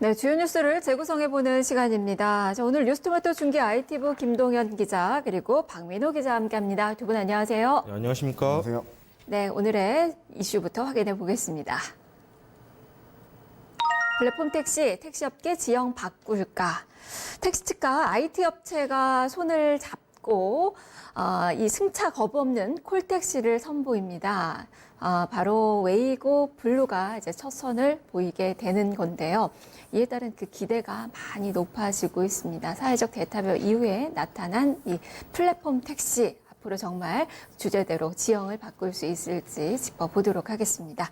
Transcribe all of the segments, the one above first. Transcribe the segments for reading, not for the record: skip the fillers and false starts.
네, 주요 뉴스를 재구성해보는 시간입니다. 자, 오늘 뉴스토마토 중계 IT부 김동현 기자 그리고 박민호 기자 함께합니다. 두 분 안녕하세요. 네, 안녕하십니까? 안녕하세요. 네, 오늘의 이슈부터 확인해 보겠습니다. 플랫폼 택시업계 지형 바꿀까? 택시 측과 IT 업체가 손을 잡고 이 승차 거부 없는 콜택시를 선보입니다. 바로 웨이고 블루가 이제 첫 선을 보이게 되는 건데요. 이에 따른 그 기대가 많이 높아지고 있습니다. 사회적 대타협 이후에 나타난 이 플랫폼 택시. 앞으로 정말 주제대로 지형을 바꿀 수 있을지 짚어보도록 하겠습니다.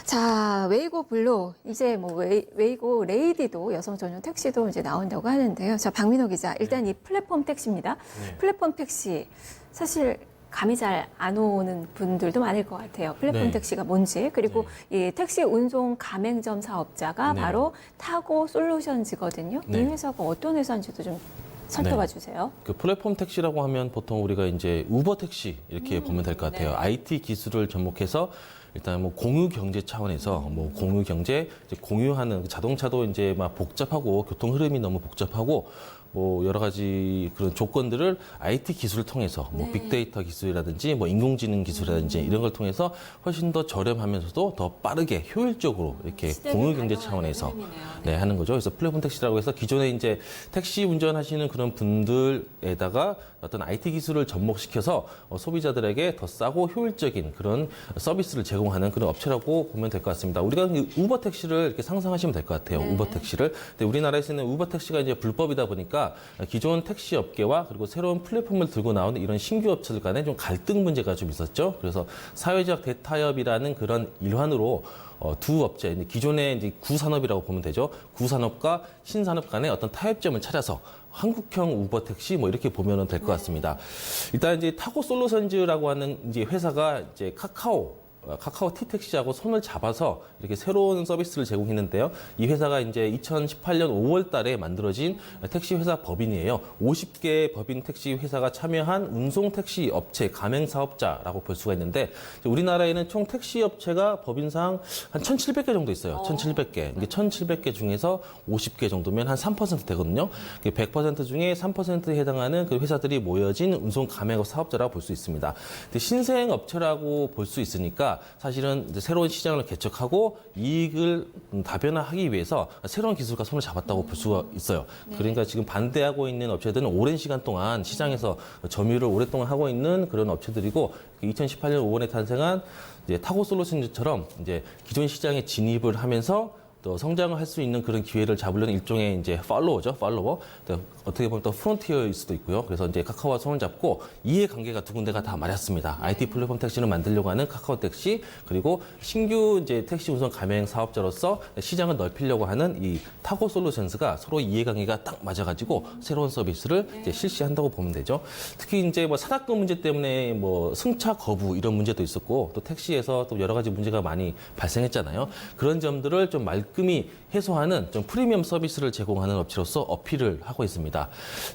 자, 웨이고 블루, 이제 뭐 웨이고 레이디도 여성 전용 택시도 이제 나온다고 하는데요. 자, 박민호 기자, 일단 이 플랫폼 택시입니다. 네. 플랫폼 택시, 사실 감이 잘 안 오는 분들도 많을 것 같아요. 플랫폼 네. 택시가 뭔지. 그리고 이 택시 운송 가맹점 사업자가 네. 바로 타고 솔루션즈거든요. 네. 이 회사가 어떤 회사인지도 좀 살펴봐 주세요. 그 플랫폼 택시라고 하면 보통 우리가 이제 우버 택시 이렇게 보면 될 것 같아요. 네. IT 기술을 접목해서 일단 뭐 공유 경제 차원에서 뭐 공유 경제, 이제 공유하는 자동차도 이제 막 복잡하고 교통 흐름이 너무 복잡하고 뭐 여러 가지 그런 조건들을 IT 기술을 통해서 뭐 네. 빅데이터 기술이라든지 뭐 인공지능 기술이라든지 이런 걸 통해서 훨씬 더 저렴하면서도 더 빠르게 효율적으로 이렇게 공유 경제 차원에서 네, 하는 거죠. 그래서 플랫폼 택시라고 해서 기존에 이제 택시 운전하시는 그런 분들에다가 어떤 IT 기술을 접목시켜서 소비자들에게 더 싸고 효율적인 그런 서비스를 제공하는 그런 업체라고 보면 될 것 같습니다. 우리가 우버 택시를 이렇게 상상하시면 될 것 같아요. 네. 우버 택시를. 근데 우리나라에서는 우버 택시가 이제 불법이다 보니까 기존 택시 업계와 그리고 새로운 플랫폼을 들고 나오는 이런 신규 업체들 간에 좀 갈등 문제가 좀 있었죠. 그래서 사회적 대타협이라는 그런 일환으로 두 업체, 기존의 이제 구산업이라고 보면 되죠. 구산업과 신산업 간의 어떤 타협점을 찾아서 한국형 우버 택시 뭐 이렇게 보면 될 것 같습니다. 일단 이제 타고 솔루션즈라고 하는 이제 회사가 이제 카카오 T택시하고 손을 잡아서 이렇게 새로운 서비스를 제공했는데요. 이 회사가 이제 2018년 5월 달에 만들어진 택시 회사 법인이에요. 50개 법인 택시 회사가 참여한 운송 택시 업체 가맹 사업자라고 볼 수가 있는데 우리나라에는 총 택시 업체가 법인상 한 1,700개 정도 있어요. 1,700개. 이게 1,700개 중에서 50개 정도면 한 3% 되거든요. 100% 중에 3%에 해당하는 그 회사들이 모여진 운송 가맹업 사업자라고 볼 수 있습니다. 근데 신생 업체라고 볼 수 있으니까 사실은 이제 새로운 시장을 개척하고 이익을 다변화하기 위해서 새로운 기술과 손을 잡았다고 볼 수가 있어요. 그러니까 지금 반대하고 있는 업체들은 오랜 시간 동안 시장에서 점유를 오랫동안 하고 있는 그런 업체들이고 2018년 5월에 탄생한 이제 타고 솔루션처럼 이제 기존 시장에 진입을 하면서 또 성장을 할 수 있는 그런 기회를 잡으려는 일종의 이제 팔로워죠, 팔로워. 어떻게 보면 또 프론티어일 수도 있고요. 그래서 이제 카카오와 손을 잡고 이해관계가 두 군데가 다 맞았습니다. IT 플랫폼 택시를 만들려고 하는 카카오 택시 그리고 신규 이제 택시 운송 가맹 사업자로서 시장을 넓히려고 하는 이 타고 솔루션스가 서로 이해관계가 딱 맞아가지고 새로운 서비스를 이제 실시한다고 보면 되죠. 특히 이제 뭐 사다금 문제 때문에 뭐 승차 거부 이런 문제도 있었고 또 택시에서 또 여러 가지 문제가 많이 발생했잖아요. 그런 점들을 좀 말끔히 해소하는 좀 프리미엄 서비스를 제공하는 업체로서 어필을 하고 있습니다.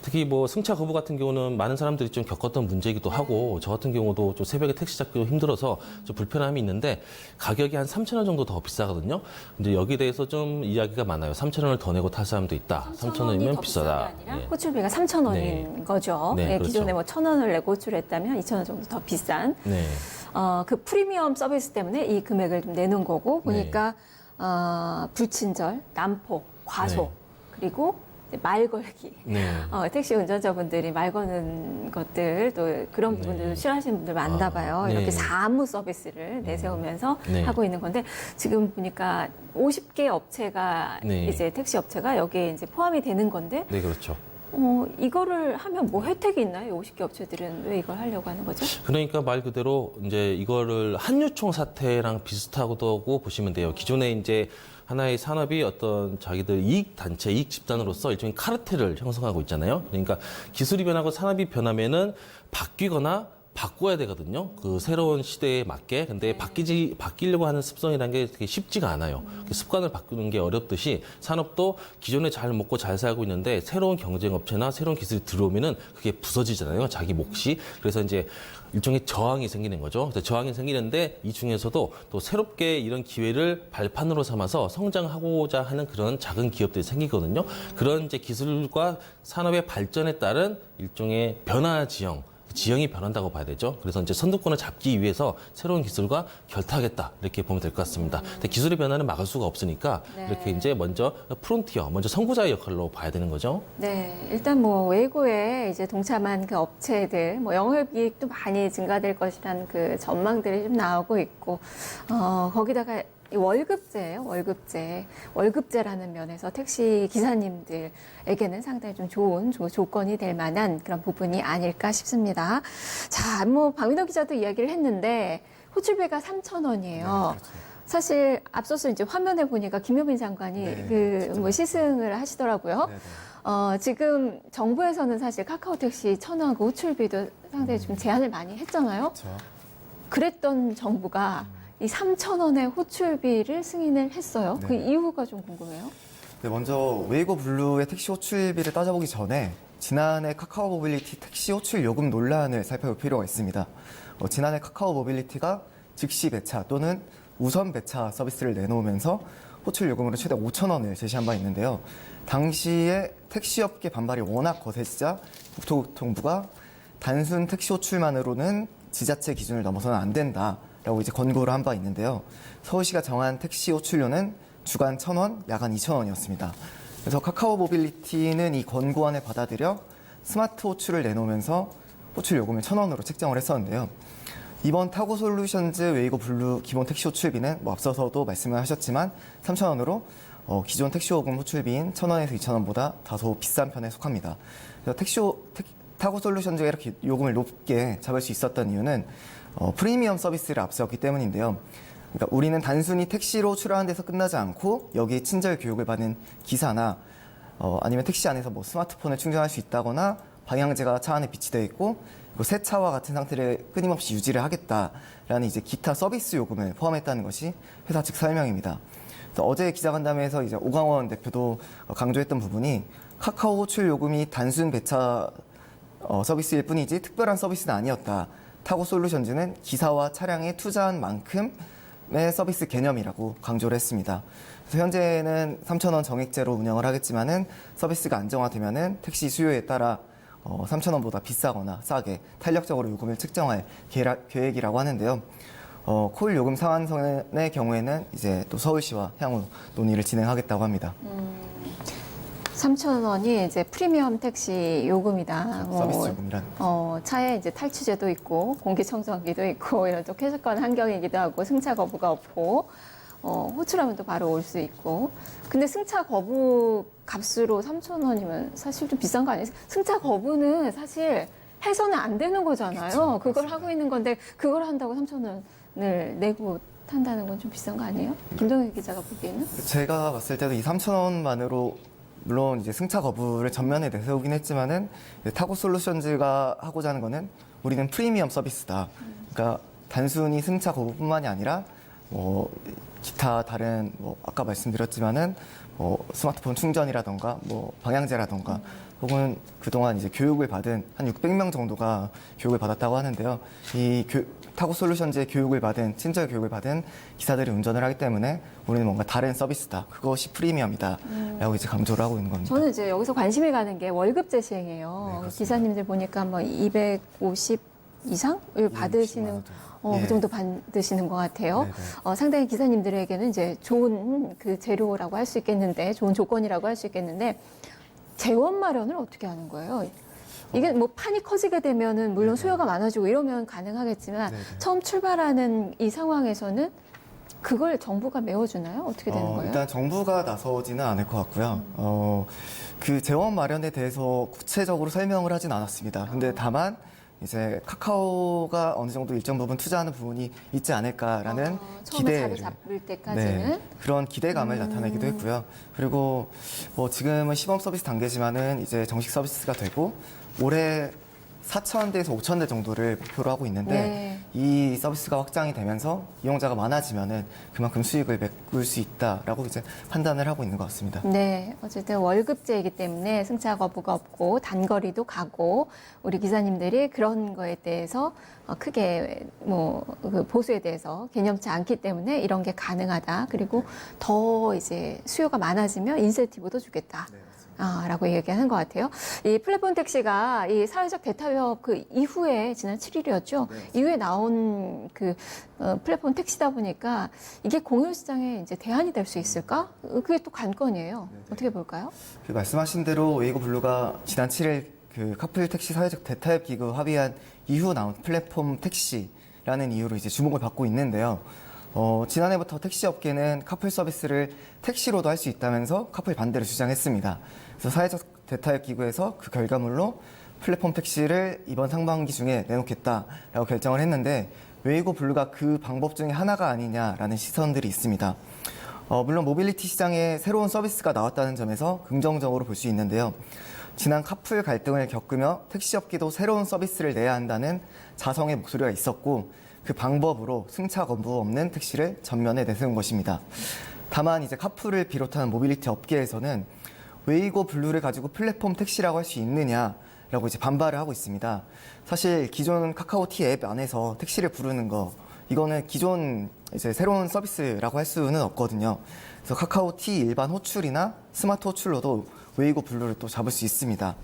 특히 뭐 승차 거부 같은 경우는 많은 사람들이 좀 겪었던 문제이기도 하고 저 같은 경우도 좀 새벽에 택시 잡기도 힘들어서 좀 불편함이 있는데 가격이 한 3,000원 정도 더 비싸거든요. 근데 여기에 대해서 좀 이야기가 많아요. 3,000원을 더 내고 탈 사람도 있다. 3,000원이면 비싸다. 아니라 호출비가 3,000원인 네. 거죠. 네, 그렇죠. 기존에 뭐 1,000원을 내고 호출했다면 2,000원 정도 더 비싼. 네. 그 프리미엄 서비스 때문에 이 금액을 좀 내는 거고 보니까 불친절, 난폭, 과속 네. 그리고 말 걸기. 네. 택시 운전자분들이 말 거는 것들 또 그런 네. 부분들도 싫어하시는 분들 많나 봐요. 네. 이렇게 사무 서비스를 내세우면서 네. 하고 있는 건데 지금 보니까 50개 업체가 네. 이제 택시 업체가 여기에 이제 포함이 되는 건데 네, 그렇죠. 이거를 하면 뭐 혜택이 있나요? 50개 업체들은 왜 이걸 하려고 하는 거죠? 그러니까 말 그대로 이제 이거를 한유총 사태랑 비슷하다고 보시면 돼요. 기존에 이제 하나의 산업이 어떤 자기들 이익 단체, 이익 집단으로서 일종의 카르텔을 형성하고 있잖아요. 그러니까 기술이 변하고 산업이 변하면은 바뀌거나 바꿔야 되거든요. 그 새로운 시대에 맞게. 근데 바뀌려고 하는 습성이라는 게 되게 쉽지가 않아요. 습관을 바꾸는 게 어렵듯이 산업도 기존에 잘 먹고 잘 살고 있는데 새로운 경쟁 업체나 새로운 기술이 들어오면은 그게 부서지잖아요. 자기 몫이. 그래서 이제 일종의 저항이 생기는 거죠. 그래서 저항이 생기는데 이 중에서도 또 새롭게 이런 기회를 발판으로 삼아서 성장하고자 하는 그런 작은 기업들이 생기거든요. 그런 이제 기술과 산업의 발전에 따른 일종의 변화 지형이 변한다고 봐야 되죠. 그래서 이제 선두권을 잡기 위해서 새로운 기술과 결탁하겠다 이렇게 보면 될 것 같습니다. 근데 기술의 변화는 막을 수가 없으니까 네. 이렇게 이제 먼저 프론티어, 먼저 선구자의 역할로 봐야 되는 거죠. 네, 일단 뭐 외고에 이제 동참한 그 업체들, 뭐 영업이익도 많이 증가될 것이라는 그 전망들이 좀 나오고 있고, 거기다가 이 월급제예요, 월급제. 월급제라는 면에서 택시 기사님들에게는 상당히 좀 좋은 조건이 될 만한 그런 부분이 아닐까 싶습니다. 자, 뭐 박민호 기자도 이야기를 했는데 호출비가 3,000원이에요. 그렇죠. 사실 앞서서 이제 화면에 보니까 김효민 장관이 네, 그 뭐 시승을 하시더라고요. 네네. 지금 정부에서는 사실 카카오 택시 1,000원 그 호출비도 상당히 좀 제한을 많이 했잖아요. 그렇죠. 그랬던 정부가 이 3,000원의 호출비를 승인을 했어요. 네. 그 이유가 좀 궁금해요. 네, 먼저 웨이고 블루의 택시 호출비를 따져보기 전에 지난해 카카오 모빌리티 택시 호출 요금 논란을 살펴볼 필요가 있습니다. 지난해 카카오 모빌리티가 즉시 배차 또는 우선 배차 서비스를 내놓으면서 호출 요금으로 최대 5,000원을 제시한 바 있는데요. 당시에 택시업계 반발이 워낙 거세지자 국토교통부가 단순 택시 호출만으로는 지자체 기준을 넘어서는 안 된다라고 이제 권고를 한 바 있는데요. 서울시가 정한 택시 호출료는 주간 1,000원, 야간 2,000원이었습니다. 그래서 카카오 모빌리티는 이 권고안을 받아들여 스마트 호출을 내놓으면서 호출 요금을 1,000원으로 책정을 했었는데요. 이번 타고 솔루션즈 웨이고 블루 기본 택시 호출비는 뭐 앞서서도 말씀을 하셨지만 3,000원으로 기존 택시 요금 호출비인 1,000원에서 2,000원보다 다소 비싼 편에 속합니다. 그래서 타고 솔루션즈가 이렇게 요금을 높게 잡을 수 있었던 이유는 프리미엄 서비스를 앞세웠기 때문인데요. 그러니까 우리는 단순히 택시로 출하하는 데서 끝나지 않고 여기에 친절 교육을 받은 기사나 아니면 택시 안에서 뭐 스마트폰을 충전할 수 있다거나 방향제가 차 안에 비치되어 있고 그리고 새 차와 같은 상태를 끊임없이 유지를 하겠다라는 이제 기타 서비스 요금을 포함했다는 것이 회사 측 설명입니다. 그래서 어제 기자간담회에서 이제 오강원 대표도 강조했던 부분이 카카오 호출 요금이 단순 배차 서비스일 뿐이지 특별한 서비스는 아니었다. 타고 솔루션즈는 기사와 차량에 투자한 만큼의 서비스 개념이라고 강조를 했습니다. 그래서 현재는 3,000원 정액제로 운영을 하겠지만은 서비스가 안정화되면은 택시 수요에 따라 3,000원보다 비싸거나 싸게 탄력적으로 요금을 책정할 계획이라고 하는데요. 콜 요금 상한선의 경우에는 이제 또 서울시와 향후 논의를 진행하겠다고 합니다. 3,000원이 이제 프리미엄 택시 요금이다. 서비스 요금이란. 차에 이제 탈취제도 있고 공기청정기도 있고 이런 또 쾌적한 환경이기도 하고 승차 거부가 없고 호출하면 또 바로 올 수 있고. 근데 승차 거부 값으로 3,000원이면 사실 좀 비싼 거 아니에요? 승차 거부는 사실 해서는 안 되는 거잖아요. 그걸 하고 있는 건데 그걸 한다고 3,000원을 내고 탄다는 건 좀 비싼 거 아니에요? 김동현 기자가 보기에는? 제가 봤을 때도 이 3,000원만으로 물론 이제 승차 거부를 전면에 내세우긴 했지만은 타고 솔루션즈가 하고자 하는 거는 우리는 프리미엄 서비스다. 그러니까 단순히 승차 거부뿐만이 아니라 뭐 기타 다른 뭐 아까 말씀드렸지만은 뭐 스마트폰 충전이라던가 뭐 방향제라던가 혹은 그동안 이제 교육을 받은 한 600명 정도가 교육을 받았다고 하는데요. 이 타고 솔루션즈의 교육을 받은 친절 교육을 받은 기사들이 운전을 하기 때문에 우리는 뭔가 다른 서비스다. 그것이 프리미엄이다라고 이제 강조를 하고 있는 겁니다. 저는 이제 여기서 관심이 가는 게 월급제 시행이에요. 네, 그렇습니다. 기사님들 보니까 뭐 250 이상을 받으시는 예. 그 정도 받으시는 것 같아요. 네네. 상당히 기사님들에게는 이제 좋은 그 재료라고 할 수 있겠는데, 좋은 조건이라고 할 수 있겠는데, 재원 마련을 어떻게 하는 거예요? 이게 뭐 판이 커지게 되면은 물론 수요가 많아지고 이러면 가능하겠지만 네네. 처음 출발하는 이 상황에서는 그걸 정부가 메워주나요? 어떻게 되는 거예요? 일단 정부가 나서지는 않을 것 같고요. 그 재원 마련에 대해서 구체적으로 설명을 하진 않았습니다. 근데 다만 이제 카카오가 어느 정도 일정 부분 투자하는 부분이 있지 않을까라는 처음에 기대를 자리 잡을 때까지는 그런 기대감을 나타내기도 했고요. 그리고 뭐 지금은 시범 서비스 단계지만은 이제 정식 서비스가 되고 올해 4,000대에서 5,000대 정도를 목표로 하고 있는데 네. 이 서비스가 확장이 되면서 이용자가 많아지면은 그만큼 수익을 메꿀 수 있다라고 이제 판단을 하고 있는 것 같습니다. 네, 어쨌든 월급제이기 때문에 승차 거부가 없고 단거리도 가고 우리 기사님들이 그런 거에 대해서 크게 그 보수에 대해서 개념치 않기 때문에 이런 게 가능하다. 그리고 더 이제 수요가 많아지면 인센티브도 주겠다. 라고 얘기하는 것 같아요. 이 플랫폼 택시가 이 사회적 대타협 그 이후에 지난 7일이었죠. 이후에 나온 그 플랫폼 택시다 보니까 이게 공유시장에 이제 대안이 될 수 있을까? 그게 또 관건이에요. 어떻게 볼까요? 그 말씀하신 대로 웨이고 블루가 지난 7일 그 카풀 택시 사회적 대타협 기구 합의한 이후 나온 플랫폼 택시라는 이유로 이제 주목을 받고 있는데요. 지난해부터 택시 업계는 카풀 서비스를 택시로도 할 수 있다면서 카풀 반대를 주장했습니다. 그래서 사회적 대타협 기구에서 그 결과물로 플랫폼 택시를 이번 상반기 중에 내놓겠다라고 결정을 했는데 웨이고 블루가 그 방법 중에 하나가 아니냐라는 시선들이 있습니다. 물론 모빌리티 시장에 새로운 서비스가 나왔다는 점에서 긍정적으로 볼 수 있는데요. 지난 카풀 갈등을 겪으며 택시업계도 새로운 서비스를 내야 한다는 자성의 목소리가 있었고 그 방법으로 승차 거부 없는 택시를 전면에 내세운 것입니다. 다만 이제 카풀을 비롯한 모빌리티 업계에서는 웨이고 블루를 가지고 플랫폼 택시라고 할 수 있느냐라고 이제 반발을 하고 있습니다. 사실 기존 카카오티 앱 안에서 택시를 부르는 거 이거는 기존 이제 새로운 서비스라고 할 수는 없거든요. 그래서 카카오티 일반 호출이나 스마트 호출로도 웨이고 블루를 또 잡을 수 있습니다.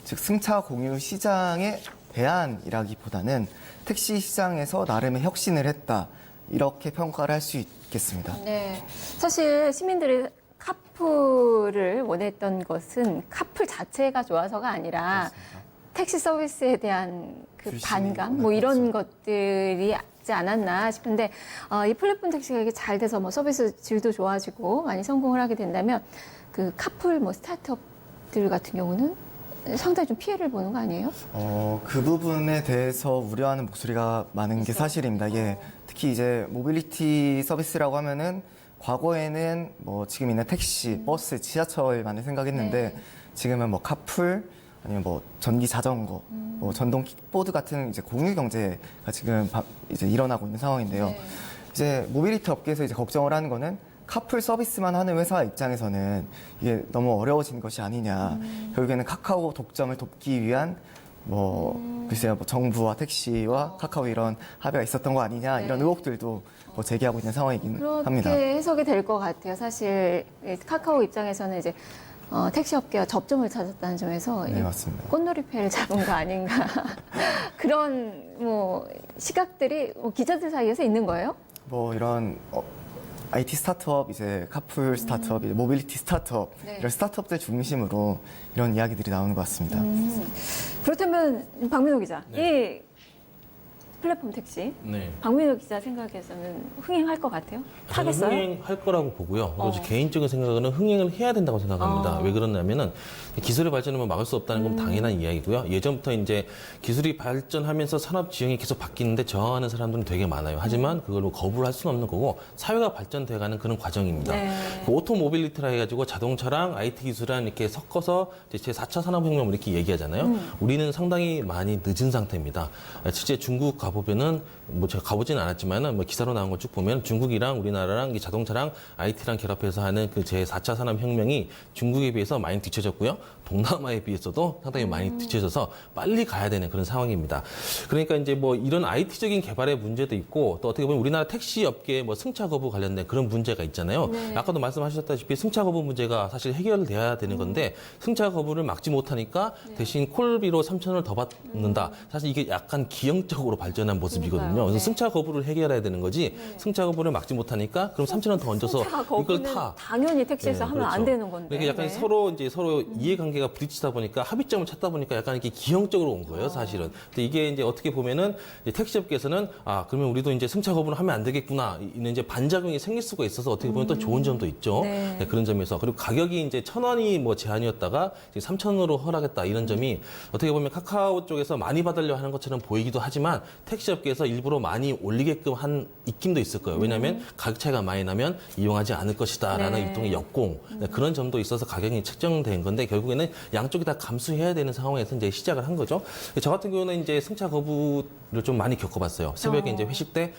즉 승차 공유 시장의 대안이라기보다는 택시 시장에서 나름의 혁신을 했다. 이렇게 평가를 할 수 있겠습니다. 네. 사실 시민들이 카풀을 원했던 것은 카풀 자체가 좋아서가 아니라 택시 서비스에 대한 그 불신이 반감, 뭐 이런 그렇죠. 것들이 있지 않았나 싶은데, 이 플랫폼 택시가 이게 잘 돼서 뭐 서비스 질도 좋아지고 많이 성공을 하게 된다면, 그 카풀 뭐 스타트업들 같은 경우는 상당히 좀 피해를 보는 거 아니에요? 그 부분에 대해서 우려하는 목소리가 많은 게 사실입니다. 이게 특히 이제 모빌리티 서비스라고 하면은 과거에는 뭐 지금 있는 택시, 버스, 지하철만을 생각했는데 네. 지금은 뭐 카풀 아니면 뭐 전기 자전거, 뭐 전동 킥보드 같은 이제 공유 경제가 지금 이제 일어나고 있는 상황인데요. 네. 이제 모빌리티 업계에서 이제 걱정을 하는 거는 카풀 서비스만 하는 회사 입장에서는 이게 너무 어려워진 것이 아니냐. 결국에는 카카오 독점을 돕기 위한 글쎄요, 뭐 정부와 택시와 카카오 이런 합의가 있었던 거 아니냐 네. 이런 의혹들도 뭐 제기하고 있는 상황이긴 그렇게 합니다. 해석이 될 것 같아요. 사실 카카오 입장에서는 이제 택시 업계와 접점을 찾았다는 점에서 네, 이 맞습니다. 꽃놀이패를 잡은 거 아닌가 그런 뭐 시각들이 기자들 사이에서 있는 거예요? 뭐 이런 IT 스타트업, 이제 카풀 스타트업, 이제 모빌리티 스타트업 네. 이런 스타트업들 중심으로 이런 이야기들이 나오는 것 같습니다. 그렇다면 박민호 기자, 이 플랫폼 택시 네. 박민호 기자 생각에서는 흥행할 것 같아요? 저는 타겠어요? 흥행할 거라고 보고요. 그리고 개인적인 생각으로는 흥행을 해야 된다고 생각합니다. 왜 그러냐면은 기술의 발전을 막을 수 없다는 건 당연한 이야기고요. 예전부터 이제 기술이 발전하면서 산업 지형이 계속 바뀌는데 저항하는 사람들은 되게 많아요. 하지만 그걸로 거부를 할 수는 없는 거고 사회가 발전돼가는 그런 과정입니다. 네. 그 오토 모빌리티라 해가지고 자동차랑 IT 기술이랑 이렇게 섞어서 제 4차 산업혁명 이렇게 얘기하잖아요. 우리는 상당히 많이 늦은 상태입니다. 실제 중국 가보면은 뭐 제가 가보지는 않았지만은 뭐 기사로 나온 거 쭉 보면 중국이랑 우리나라랑 이 자동차랑 IT랑 결합해서 하는 그 제 4차 산업혁명이 중국에 비해서 많이 뒤쳐졌고요. 동남아에 비해서도 상당히 많이 뒤쳐져서 빨리 가야 되는 그런 상황입니다. 그러니까 이제 뭐 이런 IT적인 개발의 문제도 있고 또 어떻게 보면 우리나라 택시 업계의 뭐 승차 거부 관련된 그런 문제가 있잖아요. 네. 아까도 말씀하셨다시피 승차 거부 문제가 사실 해결돼야 되는 건데 승차 거부를 막지 못하니까 대신 콜비로 3,000원을 더 받는다. 사실 이게 약간 기형적으로 발전한 모습이거든요. 그러니까요. 그래서 네. 승차 거부를 해결해야 되는 거지 승차 거부를 막지 못하니까 그럼 3,000원 더 얹어서 승차 이걸 거부는 타. 당연히 택시에서 하면 안 되는 건데. 그러니까 약간 네. 서로 이해관계가 부딪히다 보니까 합의점을 찾다 보니까 약간 이렇게 기형적으로 온 거예요, 사실은. 근데 이게 이제 어떻게 보면은 이제 택시업계에서는 그러면 우리도 이제 승차 거부를 하면 안 되겠구나. 이는 이제 반작용이 생길 수가 있어서 어떻게 보면 또 좋은 점도 있죠. 네. 네, 그런 점에서. 그리고 가격이 이제 1,000원이 뭐 제한이었다가 이제 3,000원으로 허락했다. 이런 점이 어떻게 보면 카카오 쪽에서 많이 받으려 하는 것처럼 보이기도 하지만 택시업계에서 일부러 많이 올리게끔 한 입김도 있을 거예요. 왜냐하면 가격 차이가 많이 나면 이용하지 않을 것이다라는 네. 일종의 역공 그런 점도 있어서 가격이 책정된 건데 결국에는 양쪽이 다 감수해야 되는 상황에서 이제 시작을 한 거죠. 저 같은 경우는 이제 승차 거부를 좀 많이 겪어봤어요. 새벽에 이제 회식 때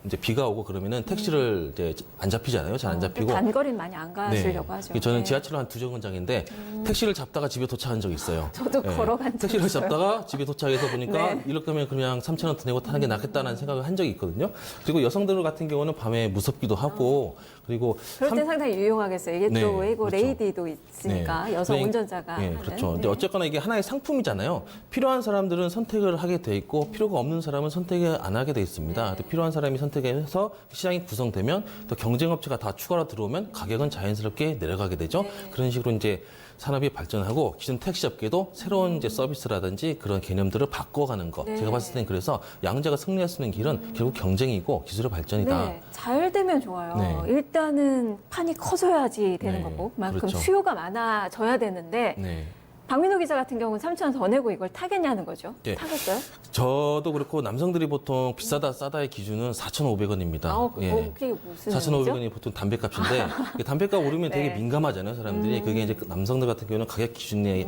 이제 비가 오고 그러면은 택시를 이제 안 잡히잖아요. 잘 안 잡히고. 단거리는 많이 안 가시려고 하죠. 저는 네. 지하철로 한 2정거장인데 택시를 잡다가 집에 도착한 적이 있어요. 저도 걸어간 적이 택시를 있어요. 잡다가 집에 도착해서 보니까 네. 이럴 거면 그냥 3,000원 더 내고 타는 게 낫겠다는 생각을 한 적이 있거든요. 그리고 여성들 같은 경우는 밤에 무섭기도 하고 그리고 그럴 때 삼- 상당히 유용하겠어요. 이게 네, 또 외고 그렇죠. 레이디도 있으니까 여성 네. 운전자가 네, 하는. 그렇죠. 근데 네. 어쨌거나 이게 하나의 상품이잖아요. 필요한 사람들은 선택을 하게 돼 있고 필요가 없는 사람은 선택을 안 하게 돼 있습니다. 네. 필요한 사람이 선택해서 시장이 구성되면 또 경쟁업체가 다 추가로 들어오면 가격은 자연스럽게 내려가게 되죠. 네. 그런 식으로 이제 산업이 발전하고 기존 택시업계도 새로운 이제 서비스라든지 그런 개념들을 바꿔가는 거. 네. 제가 봤을 때는 그래서 양자가 승리할 수 있는 길은 결국 경쟁이고 기술의 발전이다. 네, 잘 되면 좋아요. 네. 일단은 판이 커져야지 되는 네, 거고, 그만큼 그렇죠. 수요가 많아져야 되는데 네. 박민호 기자 같은 경우는 3,000원 더 내고 이걸 타겠냐는 거죠. 네. 타겠어요? 저도 그렇고 남성들이 보통 비싸다 싸다의 기준은 4,500원입니다. 아, 그게 무슨 4,500원이 보통 담배값인데 담배값 오르면 되게 네. 민감하잖아요, 사람들이. 그게 이제 그 남성들 같은 경우는 가격 기준이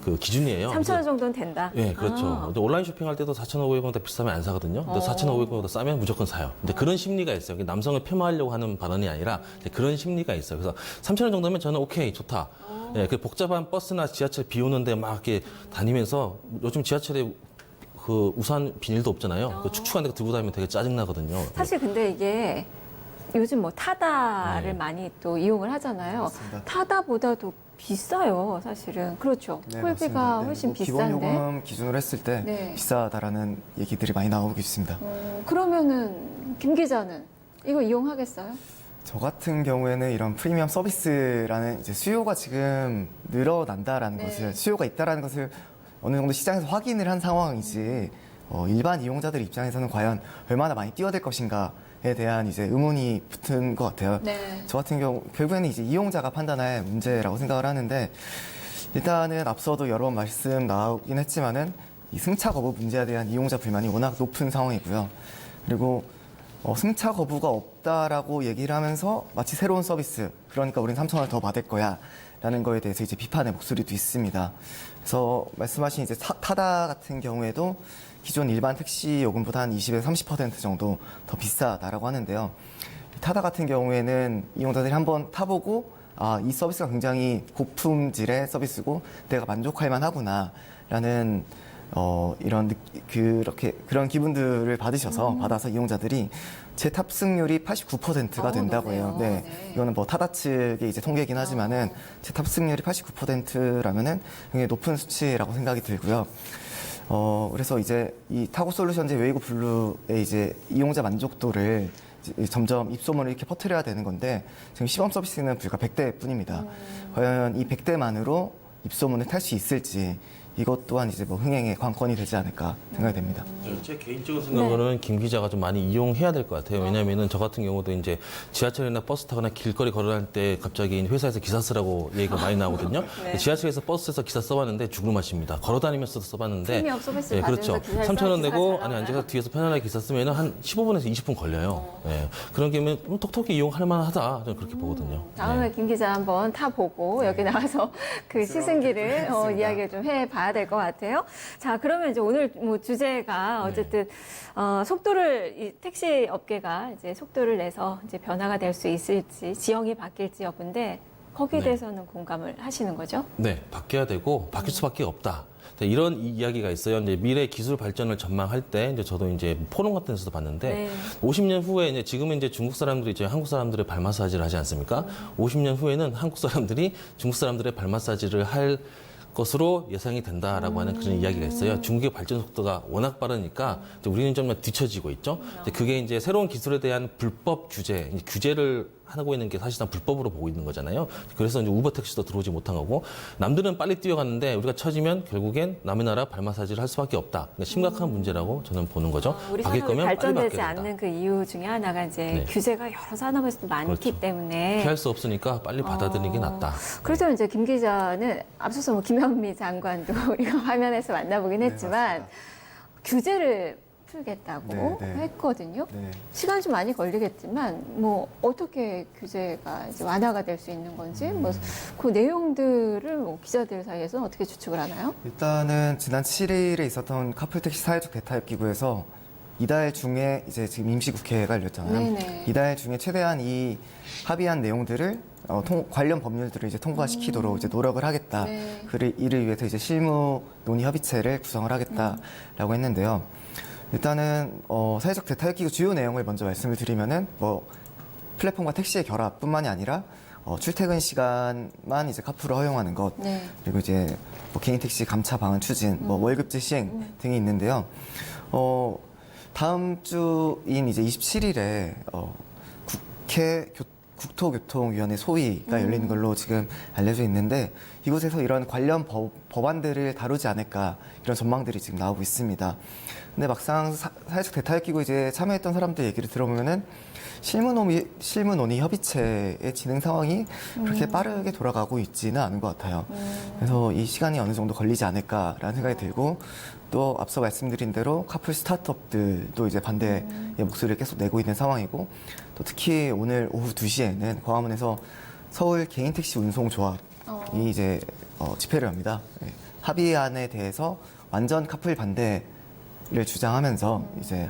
그 기준이에요. 3,000원 정도는 된다. 네, 그렇죠. 아. 근데 온라인 쇼핑할 때도 4,500원보다 비싸면 안 사거든요. 근데 4,500원보다 싸면 무조건 사요. 근데 그런 심리가 있어요. 남성을 폄하하려고 하는 발언이 아니라 이제 그런 심리가 있어요. 그래서 3,000원 정도면 저는 오케이, 좋다. 네, 그 복잡한 버스나 지하철 비 오는데 막 이렇게 다니면서 요즘 지하철에 그 우산 비닐도 없잖아요. 그 축축한 데 들고 다니면 되게 짜증나거든요. 사실 근데 이게 요즘 뭐 타다를 네. 많이 또 이용을 하잖아요. 맞습니다. 타다보다도 비싸요, 사실은. 그렇죠. 네, 콜비가 맞습니다. 네, 훨씬 뭐 기본 비싼데. 요금 기준으로 했을 때 네. 비싸다라는 얘기들이 많이 나오고 있습니다. 그러면은 김 기자는 이거 이용하겠어요? 저 같은 경우에는 이런 프리미엄 서비스라는 이제 수요가 지금 늘어난다라는 네. 것을 수요가 있다라는 것을 어느 정도 시장에서 확인을 한 상황이지 일반 이용자들 입장에서는 과연 얼마나 많이 뛰어들 것인가에 대한 이제 의문이 붙은 것 같아요. 네. 저 같은 경우 결국에는 이제 이용자가 판단할 문제라고 생각을 하는데 일단은 앞서도 여러 번 말씀 나오긴 했지만은 이 승차 거부 문제에 대한 이용자 불만이 워낙 높은 상황이고요. 그리고 승차 거부가 없다라고 얘기를 하면서 마치 새로운 서비스, 그러니까 우린 3,000원을 더 받을 거야 라는 거에 대해서 이제 비판의 목소리도 있습니다. 그래서 말씀하신 이제 타다 같은 경우에도 기존 일반 택시 요금보다 한 20에서 30% 정도 더 비싸다라고 하는데요. 타다 같은 경우에는 이용자들이 한번 타보고 이 서비스가 굉장히 고품질의 서비스고 내가 만족할 만하구나라는 그런 기분들을 받아서 이용자들이 제 탑승률이 89%가 된다고 해요. 높네요. 네. 네. 이거는 뭐 타다 측의 이제 통계이긴 하지만은 제 탑승률이 89%라면은 굉장히 높은 수치라고 생각이 들고요. 그래서 이제 이 타고 솔루션제 웨이고 블루의 이제 이용자 만족도를 이제 점점 입소문을 이렇게 퍼뜨려야 되는 건데 지금 시범 서비스는 불과 100대 뿐입니다. 과연 이 100대만으로 입소문을 탈 수 있을지 이것 또한 이제 뭐 흥행의 관건이 되지 않을까 생각이 됩니다. 제 개인적인 생각으로는 김 기자가 좀 많이 이용해야 될 것 같아요. 왜냐하면은 저 같은 경우도 이제 지하철이나 버스 타거나 길거리 걸어다닐 때 갑자기 회사에서 기사 쓰라고 얘기가 많이 나오거든요. 네. 지하철에서 버스에서 기사 써봤는데 죽을 맛입니다. 걸어다니면서도 써봤는데. 프리미엄 서비스 네, 받으면서 그렇죠. 기사 3,000원 내고 잘 안에 나와요. 앉아서 뒤에서 편안하게 기사 쓰면 한 15분에서 20분 걸려요. 네. 그런 게면 톡톡히 이용할 만하다. 저는 그렇게 보거든요. 다음에 김 기자 한번 타보고 여기 나와서 그 시승기를 이야기를 좀 해봐야 될 것 같아요. 자, 그러면 이제 오늘 뭐 주제가 어쨌든 이 택시 업계가 이제 속도를 내서 이제 변화가 될 수 있을지 지형이 바뀔지 여부인데 거기에 네. 대해서는 공감을 하시는 거죠? 네, 바뀌어야 되고 바뀔 수밖에 없다. 이런 이야기가 있어요. 이제 미래 기술 발전을 전망할 때 이제 저도 이제 포럼 같은 데서도 봤는데 네. 50년 후에 이제 지금은 이제 중국 사람들이 이제 한국 사람들의 발 마사지를 하지 않습니까? 50년 후에는 한국 사람들이 중국 사람들의 발 마사지를 할 것으로 예상이 된다라고 하는 그런 이야기가 있어요. 중국의 발전 속도가 워낙 빠르니까 이제 우리는 좀 뒤처지고 있죠. 이제 그게 이제 새로운 기술에 대한 불법 규제를 하고 있는 게 사실상 불법으로 보고 있는 거잖아요. 그래서 이제 우버 택시도 들어오지 못한 거고 남들은 빨리 뛰어가는데 우리가 처지면 결국엔 남의 나라 발 마사지를 할 수밖에 없다. 그러니까 심각한 문제라고 저는 보는 거죠. 우리 바뀔 산업이 거면 빨리 발전되지 바뀌어야 된다. 않는 그 이유 중에 하나가 이제 네. 규제가 여러 산업에서도 많기 그렇죠. 때문에 피할 수 없으니까 빨리 받아들이는 게 낫다. 그래서 이제 김 기자는 앞서서 뭐 김현미 장관도 우리가 화면에서 만나보긴 했지만 규제를 풀겠다고 네, 네. 했거든요. 네. 시간 좀 많이 걸리겠지만 뭐 어떻게 규제가 이제 완화가 될 수 있는 건지 뭐 그 내용들을 뭐 기자들 사이에서 어떻게 추측을 하나요? 일단은 지난 7일에 있었던 카풀 택시 사회적 대타협 기구에서 이달 중에 이제 지금 임시국회가 열렸잖아요. 네네. 이달 중에 최대한 이 합의한 내용들을 관련 법률들을 이제 통과시키도록 이제 노력을 하겠다. 네. 이를 위해서 이제 실무 논의 협의체를 구성을 하겠다라고 했는데요. 일단은 사회적 대타협 기구 주요 내용을 먼저 말씀을 드리면은 뭐 플랫폼과 택시의 결합뿐만이 아니라 출퇴근 시간만 이제 카풀을 허용하는 것, 네. 그리고 이제 뭐 개인 택시 감차 방안 추진, 뭐 월급제 시행 등이 있는데요. 다음 주인 이제 27일에 국회 국토교통위원회 소위가 열리는 걸로 지금 알려져 있는데 이곳에서 이런 관련 법안들을 다루지 않을까 이런 전망들이 지금 나오고 있습니다. 근데 막상 사회적 대타협 기구 이제 참여했던 사람들 얘기를 들어보면은 실무 논의 협의체의 진행 상황이 그렇게 빠르게 돌아가고 있지는 않은 것 같아요. 그래서 이 시간이 어느 정도 걸리지 않을까라는 생각이 들고 또 앞서 말씀드린 대로 카풀 스타트업들도 이제 반대의 목소리를 계속 내고 있는 상황이고 또 특히 오늘 오후 2시에는 광화문에서 서울 개인택시 운송조합이 이제 집회를 합니다. 네. 합의안에 대해서 완전 카풀 반대를 주장하면서 이제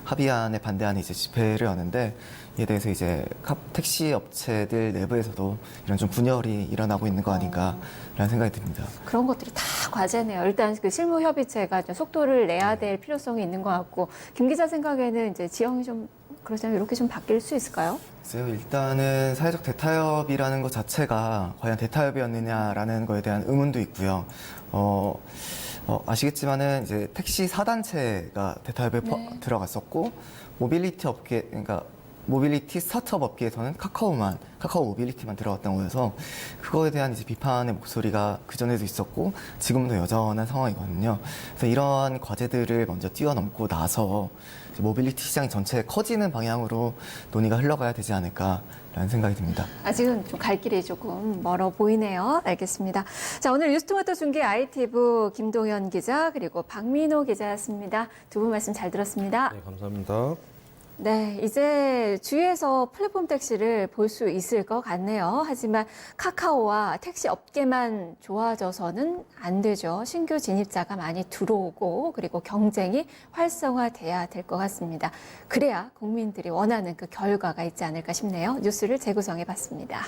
합의안에 반대하는 이제 집회를 하는데 이에 대해서 이제 택시 업체들 내부에서도 이런 좀 분열이 일어나고 있는 거 아닌가라는 생각이 듭니다. 그런 것들이 다 과제네요. 일단 그 실무 협의체가 좀 속도를 내야 될 필요성이 있는 것 같고 김 기자 생각에는 이제 지형이 좀 그러자면 이렇게 좀 바뀔 수 있을까요? 글쎄요, 일단은 사회적 대타협이라는 것 자체가 과연 대타협이었느냐라는 거에 대한 의문도 있고요. 아시겠지만은 이제 택시 4단체가 대타협에 들어갔었고 모빌리티 업계, 그러니까 모빌리티 스타트업 업계에서는 카카오 모빌리티만 들어갔던 거여서 그거에 대한 이제 비판의 목소리가 그전에도 있었고 지금도 여전한 상황이거든요. 그래서 이러한 과제들을 먼저 뛰어넘고 나서 이제 모빌리티 시장이 전체 커지는 방향으로 논의가 흘러가야 되지 않을까라는 생각이 듭니다. 아직은 좀 갈 길이 조금 멀어 보이네요. 알겠습니다. 자, 오늘 뉴스토마토 중계 IT부 김동현 기자 그리고 박민호 기자였습니다. 두 분 말씀 잘 들었습니다. 네, 감사합니다. 네, 이제 주위에서 플랫폼 택시를 볼 수 있을 것 같네요. 하지만 카카오와 택시 업계만 좋아져서는 안 되죠. 신규 진입자가 많이 들어오고 그리고 경쟁이 활성화돼야 될 것 같습니다. 그래야 국민들이 원하는 그 결과가 있지 않을까 싶네요. 뉴스를 재구성해 봤습니다.